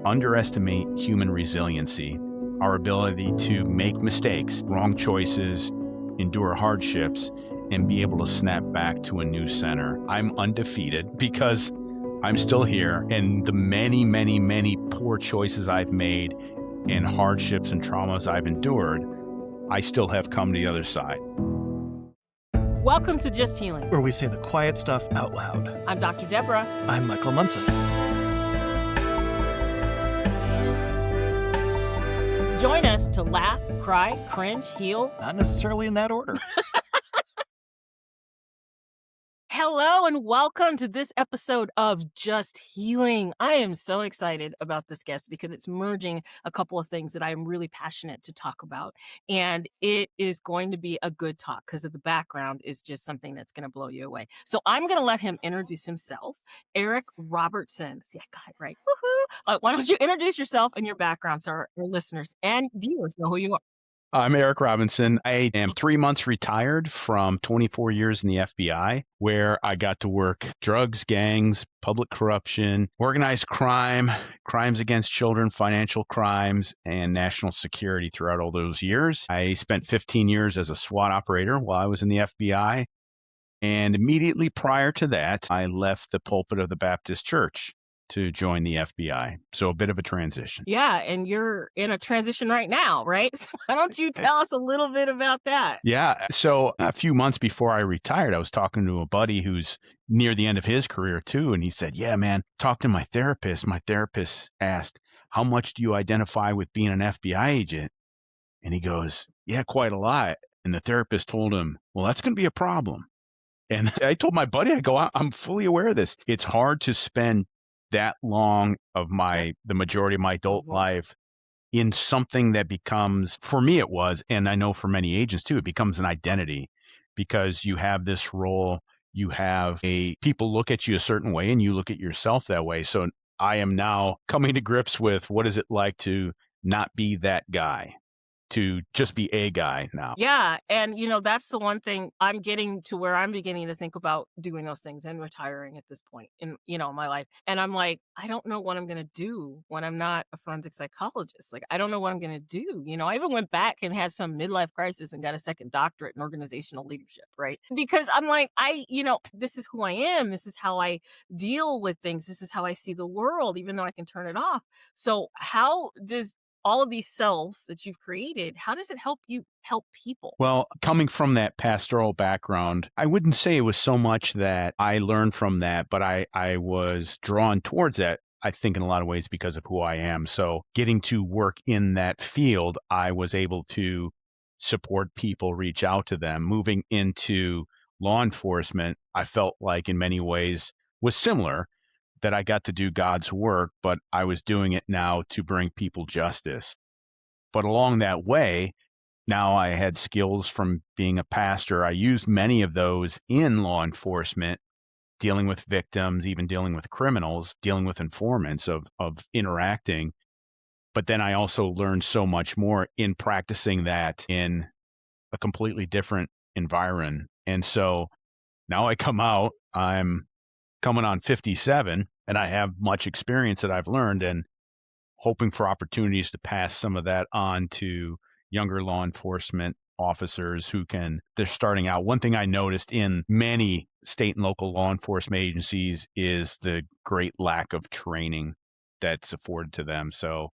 underestimate human resiliency, our ability to make mistakes, wrong choices, endure hardships, and be able to snap back to a new center. I'm undefeated because I'm still here, and the many, many, many poor choices I've made and hardships and traumas I've endured, I still have come to the other side. Welcome to Just Healing, where we say the quiet stuff out loud. I'm Dr. Deborah. I'm Michael Munson. Join us to laugh, cry, cringe, heal. Not necessarily in that order. Hello and welcome to this episode of Just Healing. I am so excited about this guest because it's merging a couple of things that I am really passionate to talk about. And it is going to be a good talk because of the background is just something that's going to blow you away. So I'm going to let him introduce himself. Eric Robertson. See, I got it right. Woohoo! Why don't you introduce yourself and your background so our listeners and viewers know who you are. I'm Eric Robinson. I am 3 months retired from 24 years in the FBI, where I got to work drugs, gangs, public corruption, organized crime, crimes against children, financial crimes, and national security throughout all those years. I spent 15 years as a SWAT operator while I was in the FBI. And immediately prior to that, I left the pulpit of the Baptist Church to join the FBI. So a bit of a transition. Yeah, and you're in a transition right now, right? So why don't you tell us a little bit about that? Yeah. So a few months before I retired, I was talking to a buddy who's near the end of his career too. And he said, yeah, man, talk to my therapist. My therapist asked, how much do you identify with being an FBI agent? And he goes, yeah, quite a lot. And the therapist told him, well, that's going to be a problem. And I told my buddy, I go, I'm fully aware of this. It's hard to spend that long of the majority of my adult life in something that becomes, for me it was, and I know for many agents too, it becomes an identity because you have this role, people look at you a certain way and you look at yourself that way. So I am now coming to grips with what is it like to not be that guy, to just be a guy now. Yeah. And, that's the one thing I'm getting to where I'm beginning to think about doing those things and retiring at this point in, my life. And I'm like, I don't know what I'm going to do when I'm not a forensic psychologist. Like, I don't know what I'm going to do. I even went back and had some midlife crisis and got a second doctorate in organizational leadership, right? Because I'm like, this is who I am. This is how I deal with things. This is how I see the world, even though I can turn it off. So how does all of these selves that you've created, how does it help you help people? Well, coming from that pastoral background, I wouldn't say it was so much that I learned from that, but I was drawn towards that, I think, in a lot of ways because of who I am. So getting to work in that field, I was able to support people, reach out to them. Moving into law enforcement, I felt like in many ways was similar, that I got to do God's work, but I was doing it now to bring people justice. But along that way, now I had skills from being a pastor. I used many of those in law enforcement, dealing with victims, even dealing with criminals, dealing with informants of interacting. But then I also learned so much more in practicing that in a completely different environment. And so now I come out, I'm coming on 57, and I have much experience that I've learned and hoping for opportunities to pass some of that on to younger law enforcement officers they're starting out. One thing I noticed in many state and local law enforcement agencies is the great lack of training that's afforded to them. So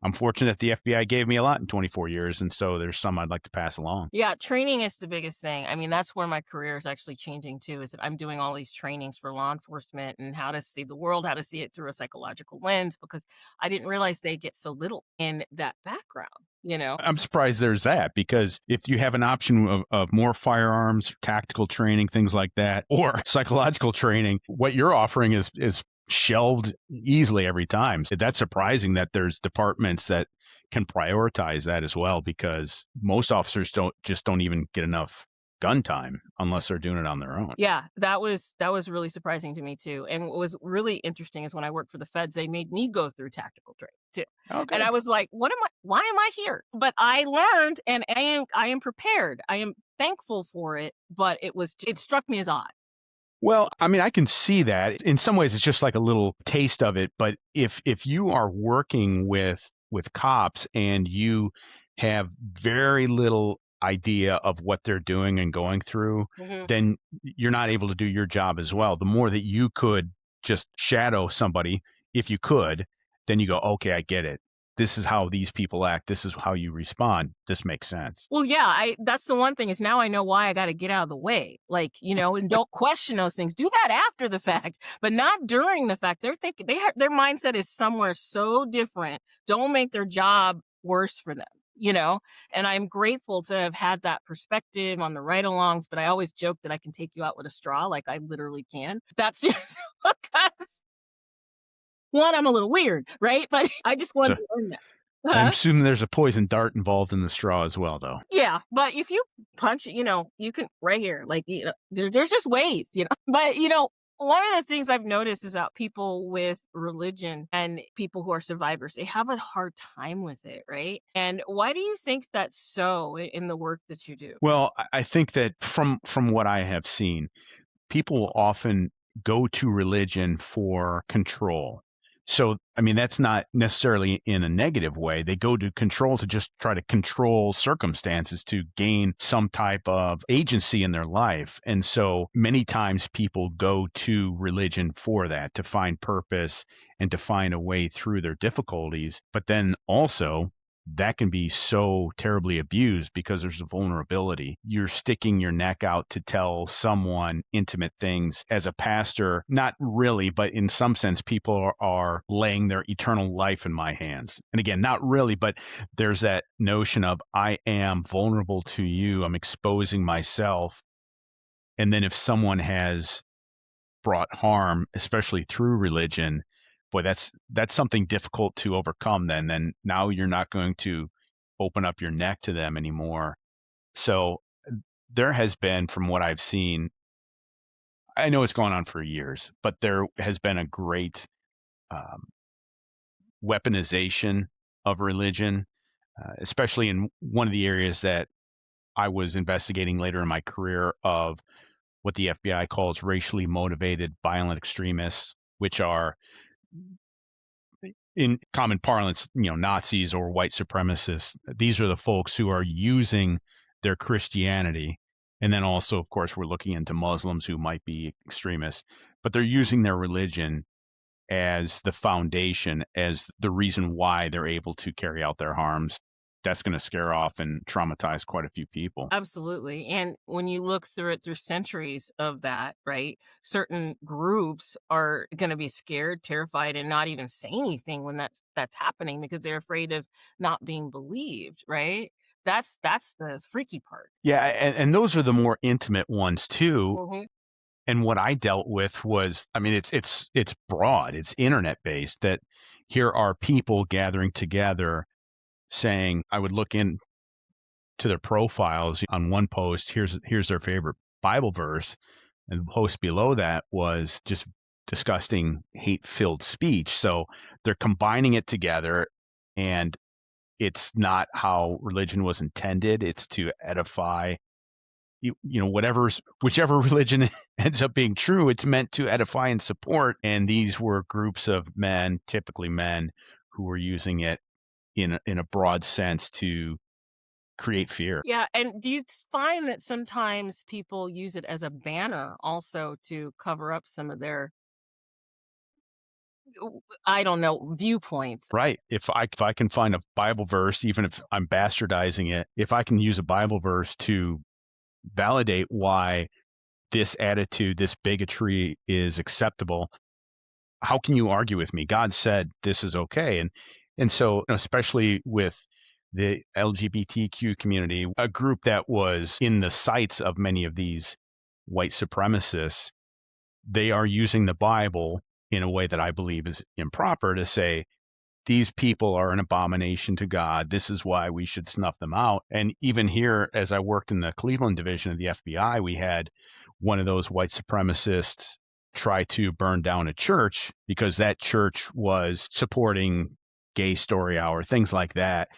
I'm fortunate the FBI gave me a lot in 24 years, and so there's some I'd like to pass along. Yeah, training is the biggest thing. I mean, that's where my career is actually changing too, is that I'm doing all these trainings for law enforcement and how to see the world, how to see it through a psychological lens, because I didn't realize they get so little in that background. I'm surprised there's that, because if you have an option of more firearms, tactical training, things like that, or psychological training, what you're offering is shelved easily every time. So that's surprising that there's departments that can prioritize that as well, because most officers don't even get enough gun time unless they're doing it on their own. Yeah, that was really surprising to me too. And what was really interesting is when I worked for the feds, they made me go through tactical training too. Okay. And I was like, why am I here? But I learned, and I am prepared. I am thankful for it, but it struck me as odd. Well, I mean, I can see that. In some ways, it's just like a little taste of it. But if you are working with cops and you have very little idea of what they're doing and going through, Hmm. then you're not able to do your job as well. The more that you could just shadow somebody, if you could, then you go, okay, I get it. This is how these people act. This is how you respond. This makes sense. Well, yeah, I that's the one thing is now I know why I got to get out of the way. Like, and don't question those things. Do that after the fact, but not during the fact. They're thinking their mindset is somewhere so different. Don't make their job worse for them. And I'm grateful to have had that perspective on the ride-alongs, but I always joke that I can take you out with a straw, like I literally can. That's just because one, I'm a little weird, right? But I just wanted So to learn that. I'm Huh? assuming there's a poison dart involved in the straw as well, though. Yeah, but if you punch it, you can right here, like, there's just ways. But, one of the things I've noticed is that people with religion and people who are survivors, they have a hard time with it, right? And why do you think that's so in the work that you do? Well, I think that from what I have seen, people will often go to religion for control. So, I mean, that's not necessarily in a negative way. They go to control to just try to control circumstances to gain some type of agency in their life. And so many times people go to religion for that, to find purpose and to find a way through their difficulties. But then also, that can be so terribly abused because there's a vulnerability. You're sticking your neck out to tell someone intimate things. As a pastor, not really, but in some sense, people are laying their eternal life in my hands. And again, not really, but there's that notion of I am vulnerable to you. I'm exposing myself. And then if someone has brought harm, especially through religion, boy, that's something difficult to overcome then now you're not going to open up your neck to them anymore. So there has been, from what I've seen, I know it's gone on for years, but there has been a great um, weaponization of religion, especially in one of the areas that I was investigating later in my career of what the FBI calls racially motivated violent extremists, which are in common parlance, Nazis or white supremacists. These are the folks who are using their Christianity. And then also, of course, we're looking into Muslims who might be extremists, but they're using their religion as the foundation, as the reason why they're able to carry out their harms. That's going to scare off and traumatize quite a few people. Absolutely. And when you look through it through centuries of that, right? Certain groups are going to be scared, terrified, and not even say anything when that's happening because they're afraid of not being believed, right? That's the freaky part. Yeah, and those are the more intimate ones too. Hmm. And what I dealt with was, I mean, it's broad, it's internet based. That here are people gathering together saying, I would look into their profiles on one post. Here's their favorite Bible verse, and the post below that was just disgusting, hate filled speech. So they're combining it together, and it's not how religion was intended. It's to edify. Whichever religion ends up being true, it's meant to edify and support. And these were groups of men, typically men, who were using it in a broad sense to create fear. Yeah. And do you find that sometimes people use it as a banner also to cover up some of their, I don't know, viewpoints? Right. If I can find a Bible verse, even if I'm bastardizing it, if I can use a Bible verse to validate why this attitude, this bigotry is acceptable, how can you argue with me? God said this is okay. And so, especially with the LGBTQ community, a group that was in the sights of many of these white supremacists, they are using the Bible in a way that I believe is improper to say, these people are an abomination to God. This is why we should snuff them out. And even here, as I worked in the Cleveland division of the FBI, we had one of those white supremacists try to burn down a church because that church was supporting Gay Story Hour, things like that.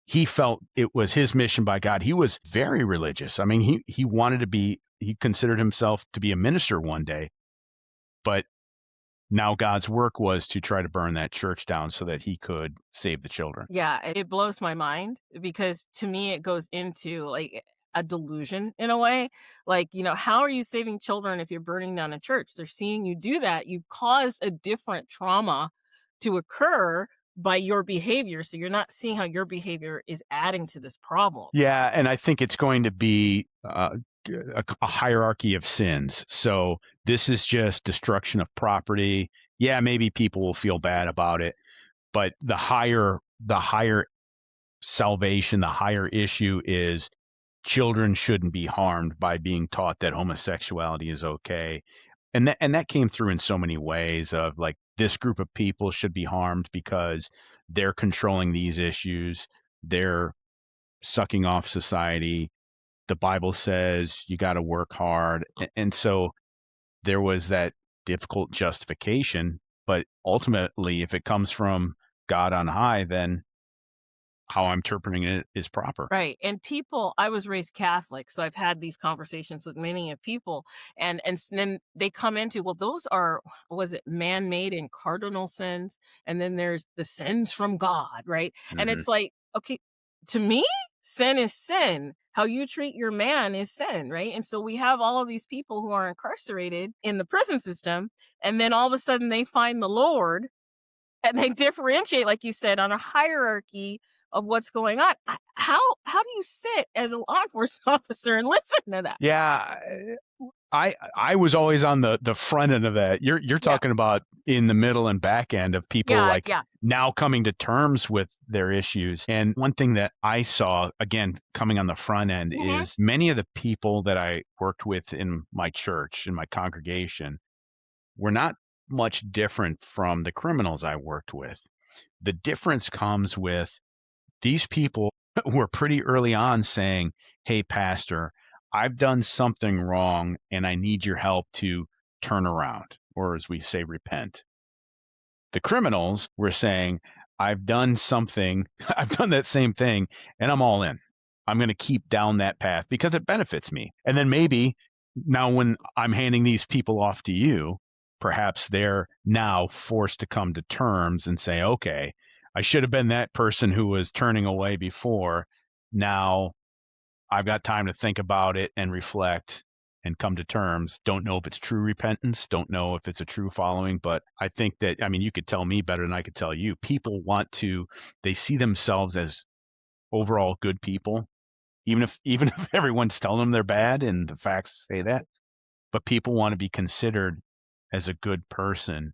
He felt it was his mission by God. He was very religious. I mean, he wanted to be he considered himself to be a minister one day, but now God's work was to try to burn that church down so that he could save the children. Yeah, it blows my mind because to me it goes into like a delusion in a way. Like, how are you saving children if you're burning down a church? They're seeing you do that. You've caused a different trauma to occur by your behavior. So you're not seeing how your behavior is adding to this problem. Yeah, and I think it's going to be a hierarchy of sins. So this is just destruction of property. Yeah, maybe people will feel bad about it, but the higher salvation, the higher issue is children shouldn't be harmed by being taught that homosexuality is okay. And that came through in so many ways of like this group of people should be harmed because they're controlling these issues. They're sucking off society. The Bible says you got to work hard. And so there was that difficult justification. But ultimately, if it comes from God on high, then how I'm interpreting it is proper. Right. And people, I was raised Catholic, so I've had these conversations with many of people, and then they come into, well, those are, was it man-made and cardinal sins, and then there's the sins from God, right? And Mhm. it's like, okay, to me, sin is sin. How you treat your man is sin, right? And so we have all of these people who are incarcerated in the prison system, and then all of a sudden they find the Lord and they differentiate, like you said, on a hierarchy of what's going on. How do you sit as a law enforcement officer and listen to that? Yeah, I was always on the front end of that. You're Yeah, talking about in the middle and back end of people yeah, like yeah. now coming to terms with their issues. And one thing that I saw again coming on the front end Hmm. is many of the people that I worked with in my church, in my congregation, were not much different from the criminals I worked with. The difference comes with these people were pretty early on saying, "Hey, pastor, I've done something wrong and I need your help to turn around," or as we say, repent. The criminals were saying, "I've done something, I've done that same thing, and I'm all in. I'm going to keep down that path because it benefits me." And then maybe now, when I'm handing these people off to you, perhaps they're now forced to come to terms and say, "Okay, I should have been that person who was turning away before. Now I've got time to think about it and reflect and come to terms." Don't know if it's true repentance, don't know if it's a true following, but I think that, I mean, you could tell me better than I could tell you. People want to, they see themselves as overall good people, even if everyone's telling them they're bad and the facts say that, but people want to be considered as a good person,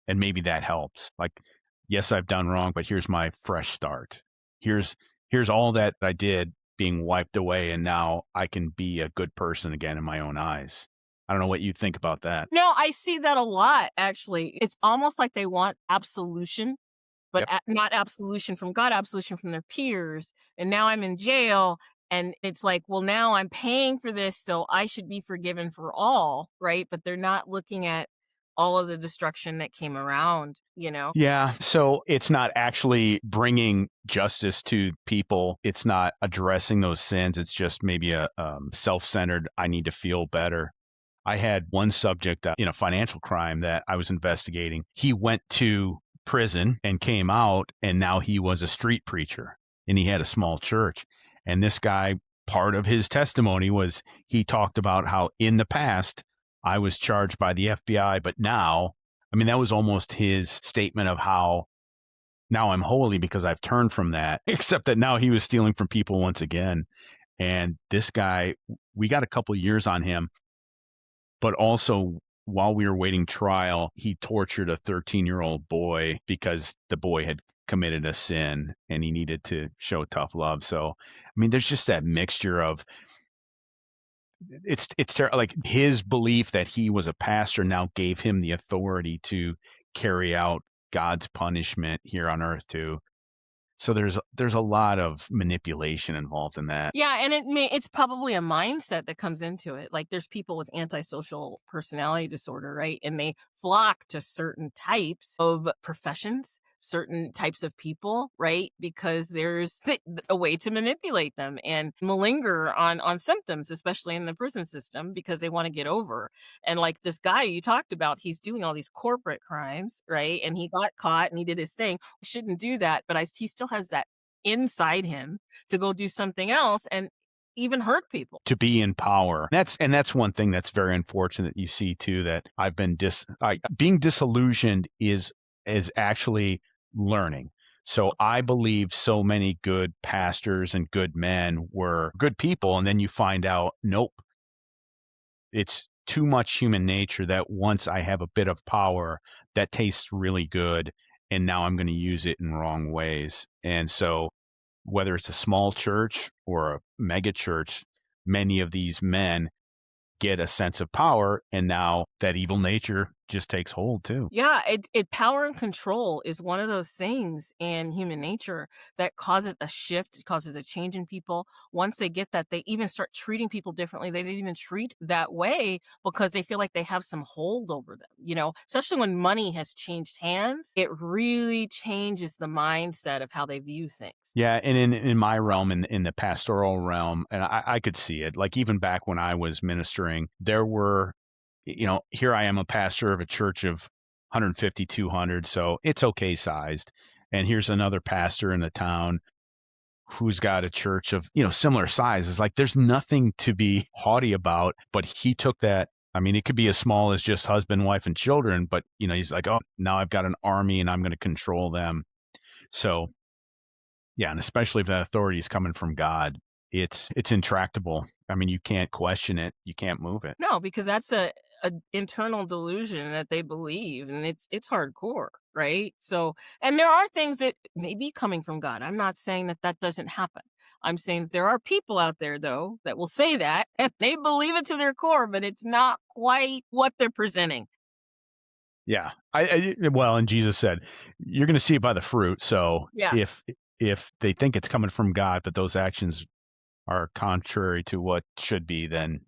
and maybe that helps. Like, yes, I've done wrong, but here's my fresh start. Here's here's all that I did being wiped away, and now I can be a good person again in my own eyes. I don't know what you think about that. No, I see that a lot, actually. It's almost like they want absolution, but Yep. not absolution from God, absolution from their peers. And now I'm in jail. And it's like, well, now I'm paying for this, so I should be forgiven for all, right? But they're not looking at all of the destruction that came around. Yeah. So it's not actually bringing justice to people. It's not addressing those sins. It's just maybe a self-centered, I need to feel better. I had one subject in a financial crime that I was investigating. He went to prison and came out, and now he was a street preacher and he had a small church. And this guy, part of his testimony was he talked about how in the past I was charged by the FBI, but now, I mean, that was almost his statement of how now I'm holy because I've turned from that, except that now he was stealing from people once again. And this guy, we got a couple years on him, but also while we were waiting trial, he tortured a 13-year-old boy because the boy had committed a sin and he needed to show tough love. So, I mean, there's just that mixture of like his belief that he was a pastor now gave him the authority to carry out God's punishment here on earth too. So there's a lot of manipulation involved in that. Yeah, and it's probably a mindset that comes into it. Like there's people with antisocial personality disorder, right? And they flock to certain types of professions. certain types of people, right? Because there's a way to manipulate them and malinger on symptoms, especially in the prison system, because they want to get over. And like this guy you talked about, he's doing all these corporate crimes, right? And he got caught and he did his thing. Shouldn't do that, but he still has that inside him to go do something else and even hurt people. To be in power. That's one thing that's very unfortunate you see too, that I've been being disillusioned is actually learning. So I believe so many good pastors and good men were good people, and then you find out, nope, it's too much human nature that once I have a bit of power, that tastes really good, and now I'm going to use it in wrong ways. And so whether it's a small church or a mega church, many of these men get a sense of power, and now that evil nature just takes hold too. Yeah, it power and control is one of those things in human nature that causes a shift, it causes a change in people. Once they get that, they even start treating people differently. They didn't even treat that way because they feel like they have some hold over them, especially when money has changed hands, it really changes the mindset of how they view things. Yeah, and in my realm, in the pastoral realm, and I could see it, like even back when I was ministering, there were, here I am, a pastor of a church of 150, 200, so it's okay sized. And here's another pastor in the town who's got a church of, similar size. It's like there's nothing to be haughty about, but he took that. I mean, it could be as small as just husband, wife, and children, but he's like, oh, now I've got an army and I'm going to control them. So yeah, and especially if that authority is coming from God, it's intractable. I mean, you can't question it. You can't move it. No, because that's a internal delusion that they believe, and it's hardcore, right? So, and there are things that may be coming from God. I'm not saying that doesn't happen. I'm saying that there are people out there, though, that will say that, and they believe it to their core, but it's not quite what they're presenting. Yeah. Well, and Jesus said, you're going to see it by the fruit. So Yeah. if they think it's coming from God, but those actions are contrary to what should be, then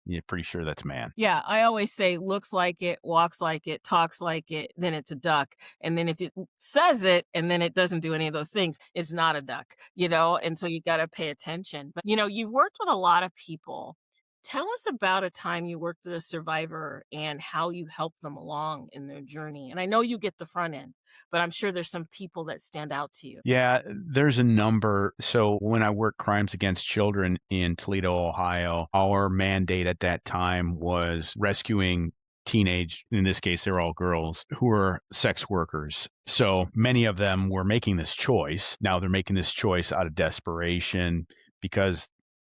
you're pretty sure that's man. Yeah, I always say looks like it, walks like it, talks like it, then it's a duck. And then if it says it and then it doesn't do any of those things, it's not a duck, And so you got to pay attention. But, you've worked with a lot of people. Tell us about a time you worked with a survivor and how you helped them along in their journey. And I know you get the front end, but I'm sure there's some people that stand out to you. Yeah, there's a number. So when I worked crimes against children in Toledo, Ohio, our mandate at that time was rescuing teenage, in this case, they're all girls, who were sex workers. So many of them were making this choice. Now they're making this choice out of desperation because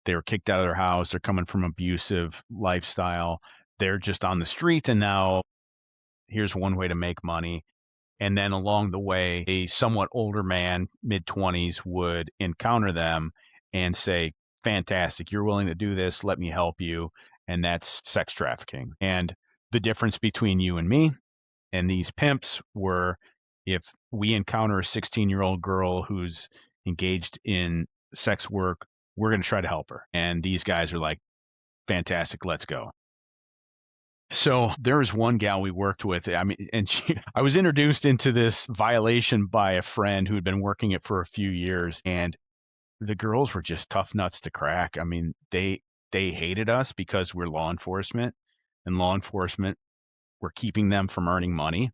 they were kicked out of their house. They're coming from abusive lifestyle. They're just on the street. And now here's one way to make money. And then along the way, a somewhat older man, mid-20s, would encounter them and say, fantastic, you're willing to do this, let me help you. And that's sex trafficking. And the difference between you and me and these pimps were, if we encounter a 16-year-old girl who's engaged in sex work, we're going to try to help her. And these guys are like, fantastic, let's go. So there was one gal we worked with. I mean, and I was introduced into this violation by a friend who had been working it for a few years, and the girls were just tough nuts to crack. I mean, they hated us because we're law enforcement, and law enforcement were keeping them from earning money,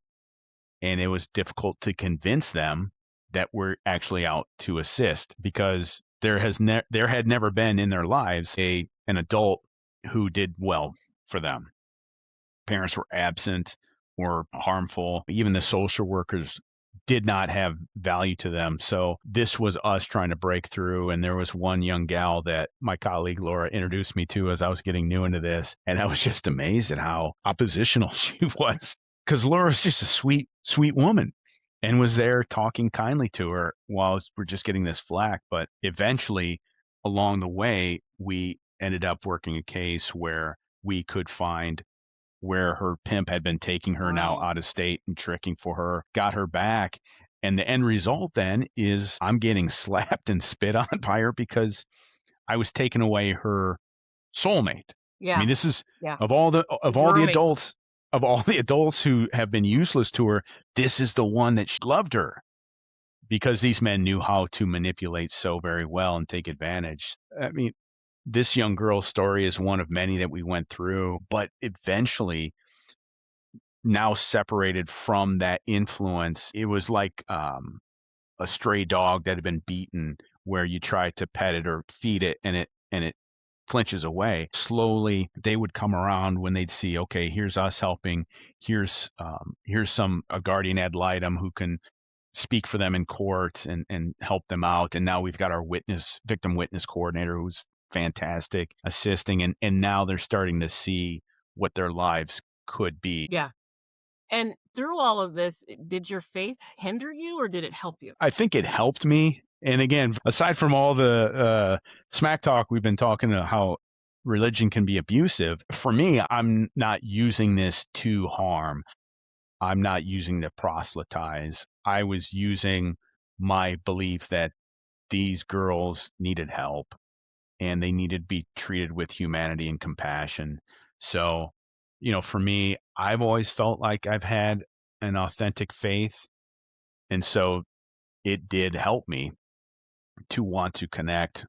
and it was difficult to convince them that we're actually out to assist because there had never been in their lives an adult who did well for them. Parents were absent or harmful. Even the social workers did not have value to them. So this was us trying to break through. And there was one young gal that my colleague Laura introduced me to as I was getting new into this. And I was just amazed at how oppositional she was, because Laura's just a sweet, sweet woman and was there talking kindly to her while we're just getting this flack. But eventually along the way, we ended up working a case where we could find where her pimp had been taking her now Wow. out of state and tricking for her, got her back. And the end result then is I'm getting slapped and spit on by her because I was taking away her soulmate. I Yeah. mean, this is Yeah. of all the Roommate. adults who have been useless to her, this is the one that she loved her. because these men knew how to manipulate so very well and take advantage. I mean, this young girl's story is one of many that we went through, but eventually, now separated from that influence, it was like a stray dog that had been beaten, where you try to pet it or feed it and it flinches away. Slowly, they would come around when they'd see, okay, here's us helping. Here's some a guardian ad litem who can speak for them in court and help them out. And now we've got our victim witness coordinator who's fantastic assisting. And now they're starting to see what their lives could be. Yeah. And through all of this, did your faith hinder you or did it help you? I think it helped me. And again, aside from all the smack talk we've been talking to how religion can be abusive, for me, I'm not using this to harm. I'm not using to proselytize. I was using my belief that these girls needed help and they needed to be treated with humanity and compassion. So, for me, I've always felt like I've had an authentic faith. And so it did help me to want to connect.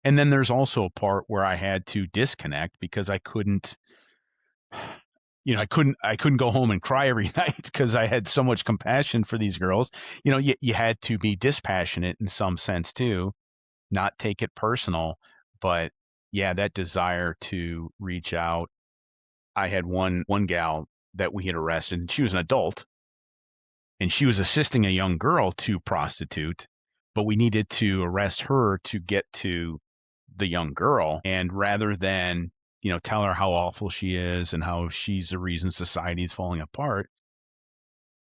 And then there's also a part where I had to disconnect because I couldn't, I couldn't go home and cry every night because I had so much compassion for these girls. You had to be dispassionate in some sense too, not take it personal. But yeah, that desire to reach out. I had one gal that we had arrested, and she was an adult, and she was assisting a young girl to prostitute, but we needed to arrest her to get to the young girl. And rather than, tell her how awful she is and how she's the reason society is falling apart,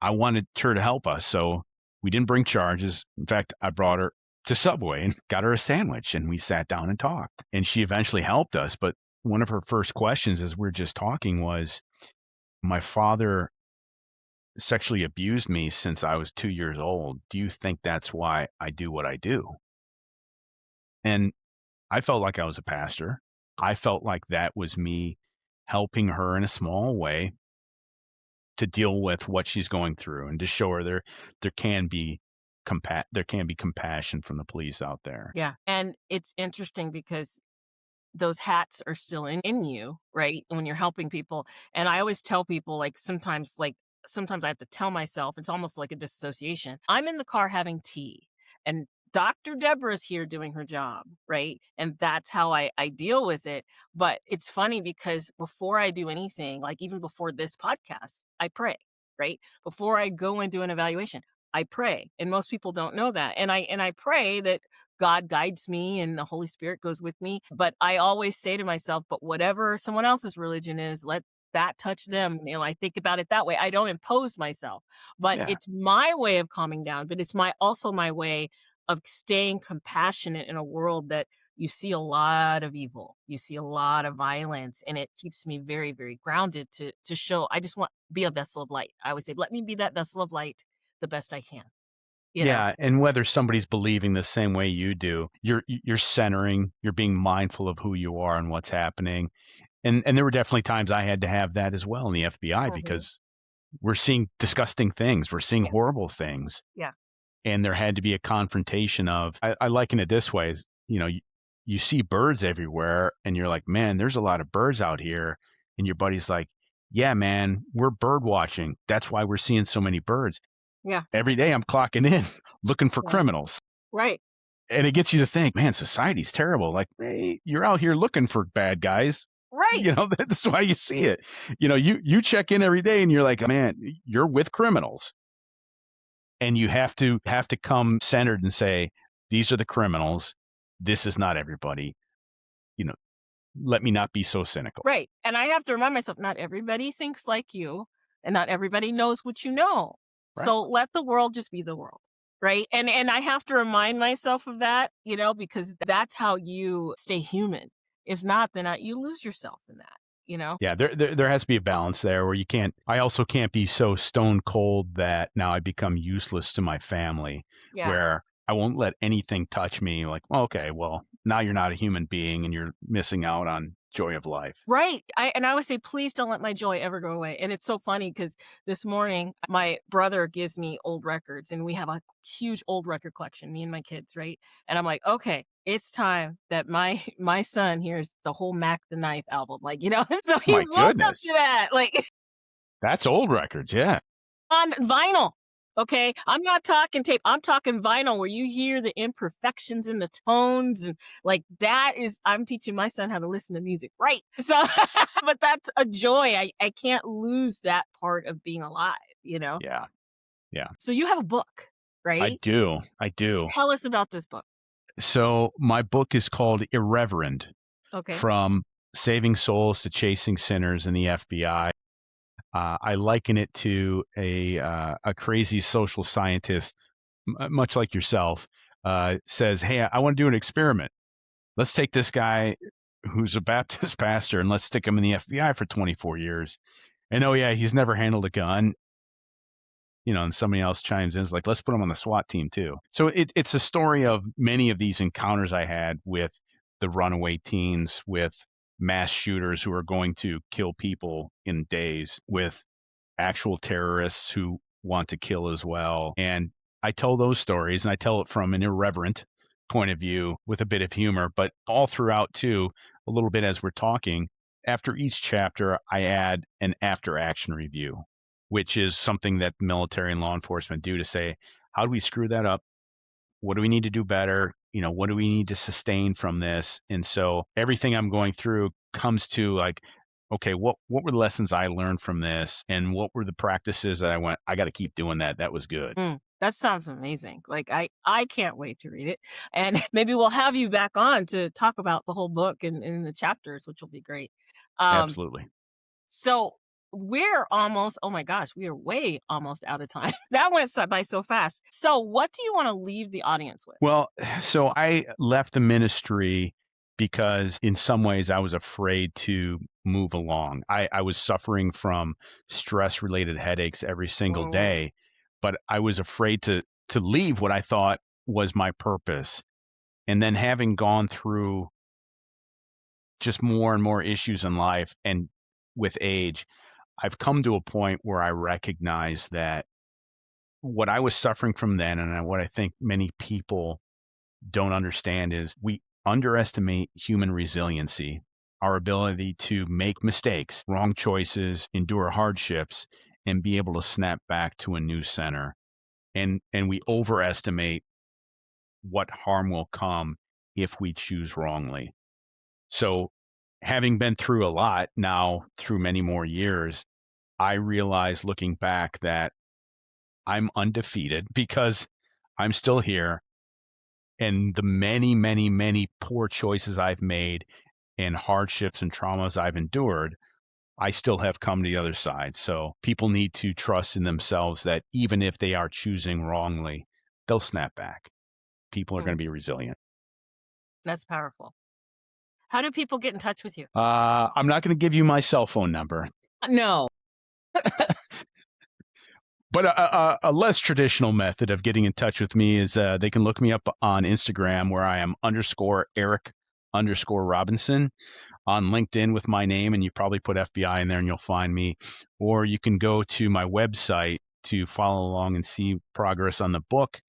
I wanted her to help us. So we didn't bring charges. In fact, I brought her to Subway and got her a sandwich, and we sat down and talked. And she eventually helped us. But one of her first questions as we are just talking was, my father sexually abused me since I was 2 years old. Do you think that's why I do what I do? And I felt like I was a pastor. I felt like that was me helping her in a small way to deal with what she's going through and to show her there can be compassion from the police out there. Yeah. And it's interesting because those hats are still in you, right? When you're helping people. And I always tell people, sometimes I have to tell myself, it's almost like a disassociation. I'm in the car having tea and Dr. Deborah's here doing her job, right? And that's how I deal with it. But it's funny because before I do anything, like even before this podcast, I pray, right? Before I go and do an evaluation, I pray. And most people don't know that. And I pray that God guides me and the Holy Spirit goes with me. But I always say to myself, but whatever someone else's religion is, let that touch them. I think about it that way. I don't impose myself, but Yeah. it's my way of calming down, but it's also my way of staying compassionate in a world that you see a lot of evil, you see a lot of violence, and it keeps me very, very grounded to show I just want to be a vessel of light. I always say, let me be that vessel of light the best I can. You know? Yeah, and whether somebody's believing the same way you do, you're centering, you're being mindful of who you are and what's happening. And there were definitely times I had to have that as well in the FBI Mhm. because we're seeing disgusting things, we're seeing Yeah. horrible things. Yeah. And there had to be a confrontation of, I liken it this way, is, you see birds everywhere and you're like, man, there's a lot of birds out here. And your buddy's like, yeah, man, we're bird watching. That's why we're seeing so many birds. Yeah. Every day I'm clocking in looking for Yeah. criminals. Right. And it gets you to think, man, society's terrible. Like, hey, you're out here looking for bad guys. Right. That's why you see it. You check in every day and you're like, man, you're with criminals. And you have to come centered and say, these are the criminals. This is not everybody. You know, let me not be so cynical. Right. And I have to remind myself, not everybody thinks like you and not everybody knows what you know. Right. So let the world just be the world. Right. And I have to remind myself of that, because that's how you stay human. If not, then you lose yourself in that. Yeah, there has to be a balance there where I also can't be so stone cold that now I become useless to my family, Yeah. where I won't let anything touch me. Like, well, okay, well, now you're not a human being and you're missing out on joy of life. Right. And I would say, please don't let my joy ever go away. And it's so funny because this morning, my brother gives me old records and we have a huge old record collection, me and my kids, right? And I'm like, okay, it's time that my son hears the whole Mac the Knife album. Like, so he My woke up to goodness. that. Like, That's old records, yeah. on vinyl. Okay, I'm not talking tape. I'm talking vinyl where you hear the imperfections in the tones and like that is. I'm teaching my son how to listen to music, right? So, but that's a joy. I can't lose that part of being alive. Yeah. Yeah. So you have a book, I right? do. Tell us about this book. So my book is called Irreverent, Okay. From Saving Souls to Chasing Sinners in the FBI. I liken it to a crazy social scientist, much like yourself, says, "Hey, I want to do an experiment. Let's take this guy who's a Baptist pastor and let's stick him in the FBI for 24 years. And oh yeah, he's never handled a gun." And somebody else chimes in, is like, let's put him on the SWAT team too. So it's a story of many of these encounters I had with the runaway teens, with mass shooters who are going to kill people in days, with actual terrorists who want to kill as well. And I tell those stories and I tell it from an irreverent point of view with a bit of humor, but all throughout too, a little bit as we're talking. After each chapter, I add an after action review, which is something that military and law enforcement do to say, how do we screw that up? What do we need to do better? What do we need to sustain from this? And so everything I'm going through comes to like, okay, what were the lessons I learned from this? And what were the practices that I got to keep doing that? That was good. That sounds amazing. Like I can't wait to read it. And maybe we'll have you back on to talk about the whole book and the chapters, which will be great. Absolutely. So we're almost, oh my gosh, we are way almost out of time. That went by so fast. So what do you want to leave the audience with? Well, so I left the ministry because in some ways I was afraid to move along. I was suffering from stress related headaches every single day, but I was afraid to leave what I thought was my purpose. And then having gone through just more and more issues in life and with age, I've come to a point where I recognize that what I was suffering from then, and what I think many people don't understand, is we underestimate human resiliency, our ability to make mistakes, wrong choices, endure hardships, and be able to snap back to a new center. And we overestimate what harm will come if we choose wrongly. So having been through a lot now through many more years, I realize looking back that I'm undefeated because I'm still here. And the many, many, many poor choices I've made and hardships and traumas I've endured, I still have come to the other side. So people need to trust in themselves that even if they are choosing wrongly, they'll snap back. People are going to be resilient. That's powerful. How do people get in touch with you? I'm not going to give you my cell phone number. No. But a less traditional method of getting in touch with me is they can look me up on Instagram, where I am _Eric_Robinson, on LinkedIn with my name, and you probably put FBI in there and you'll find me. Or you can go to my website to follow along and see progress on the book,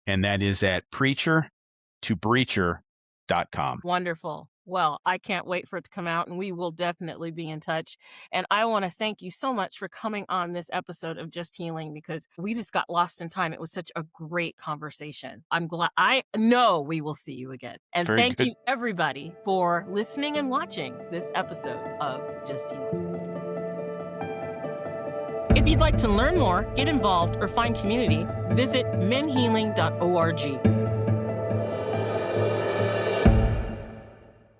and that is at preachertobreacher.com. Wonderful. Well, I can't wait for it to come out, and we will definitely be in touch. And I want to thank you so much for coming on this episode of Just Healing, because we just got lost in time. It was such a great conversation. I'm glad. I know we will see you again. And Very thank good. you, everybody, for listening and watching this episode of Just Healing. If you'd like to learn more, get involved, or find community, visit menhealing.org.